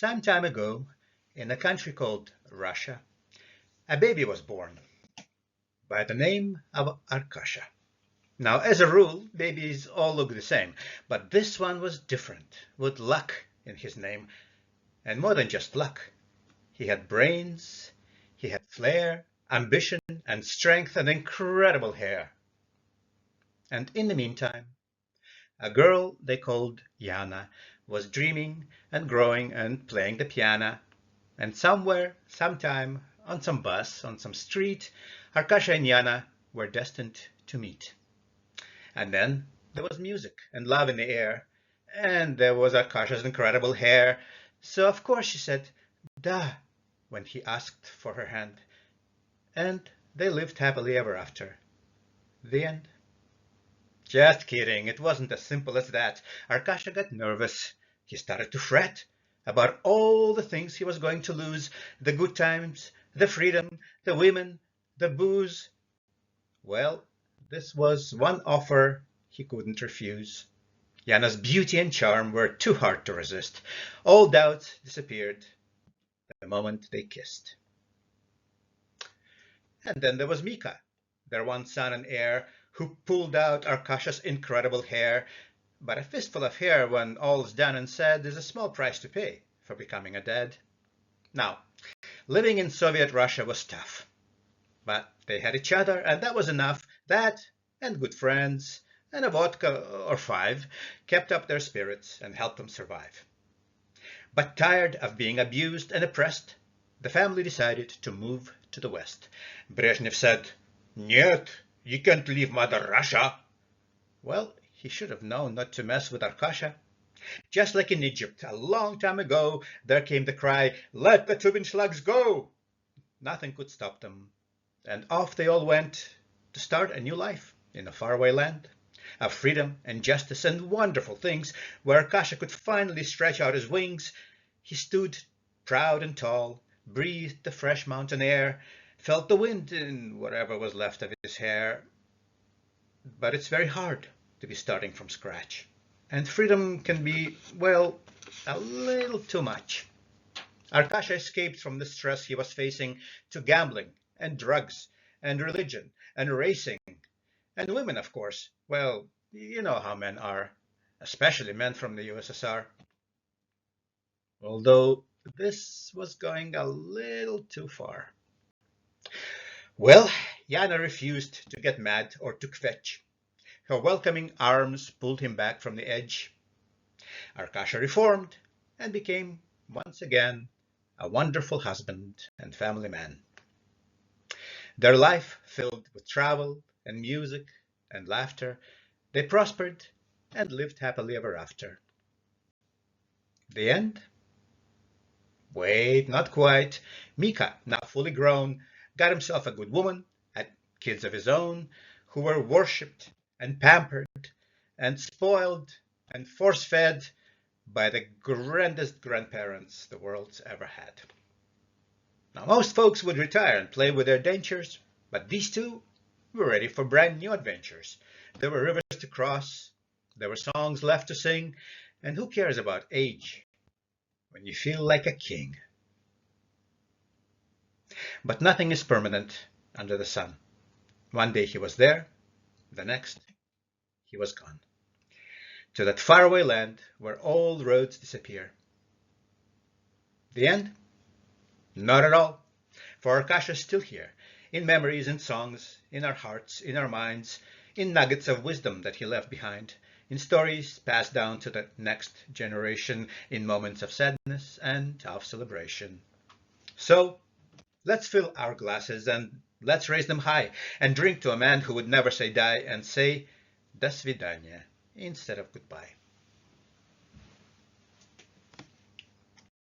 Some time ago, in a country called Russia, a baby was born by the name of Arkasha. Now, as a rule, babies all look the same, but this one was different, with luck in his name, and more than just luck. He had brains, he had flair, ambition, and strength, and incredible hair. And in the meantime, a girl they called Yana was dreaming and growing and playing the piano. And somewhere, sometime, on some bus, on some street, Arkasha and Yana were destined to meet. And then there was music and love in the air, and there was Arkasha's incredible hair. So of course she said, "Da," when he asked for her hand. And they lived happily ever after. The end. Just kidding, it wasn't as simple as that. Arkasha got nervous. He started to fret about all the things he was going to lose, the good times, the freedom, the women, the booze. Well, this was one offer he couldn't refuse. Yana's beauty and charm were too hard to resist. All doubts disappeared the moment they kissed. And then there was Mika, their one son and heir, who pulled out Arkasha's incredible hair. But a fistful of hair, when all's done and said, is a small price to pay for becoming a dad. Now, living in Soviet Russia was tough. But they had each other, and that was enough. That, and good friends, and a vodka or five, kept up their spirits and helped them survive. But tired of being abused and oppressed, the family decided to move to the West. Brezhnev said, "Нет, you can't leave Mother Russia." Well, he should have known not to mess with Arkasha. Just like in Egypt, a long time ago, there came the cry, "Let the Tubinschlags go!" Nothing could stop them. And off they all went to start a new life in a faraway land of freedom and justice and wonderful things, where Arkasha could finally stretch out his wings. He stood proud and tall, breathed the fresh mountain air, felt the wind in whatever was left of his hair. But it's very hard to be starting from scratch. And freedom can be, well, a little too much. Arkasha escaped from the stress he was facing to gambling and drugs and religion and racing and women, of course. Well, you know how men are, especially men from the USSR. Although this was going a little too far. Well, Yana refused to get mad or to kvetch. Her welcoming arms pulled him back from the edge. Arkasha reformed and became, once again, a wonderful husband and family man. Their life filled with travel and music and laughter, they prospered and lived happily ever after. The end? Wait, not quite. Mika, now fully grown, got himself a good woman, had kids of his own, who were worshipped and pampered and spoiled and force-fed by the grandest grandparents the world's ever had. Now, most folks would retire and play with their dentures, but these two were ready for brand new adventures. There were rivers to cross, there were songs left to sing, and who cares about age when you feel like a king? But nothing is permanent under the sun. One day he was there, the next he was gone, to that faraway land where all roads disappear. The end? Not at all. For Arkasha is still here, in memories and songs, in our hearts, in our minds, in nuggets of wisdom that he left behind, in stories passed down to the next generation, in moments of sadness and of celebration. So, let's fill our glasses and let's raise them high and drink to a man who would never say die and say "Do svidaniya" instead of goodbye.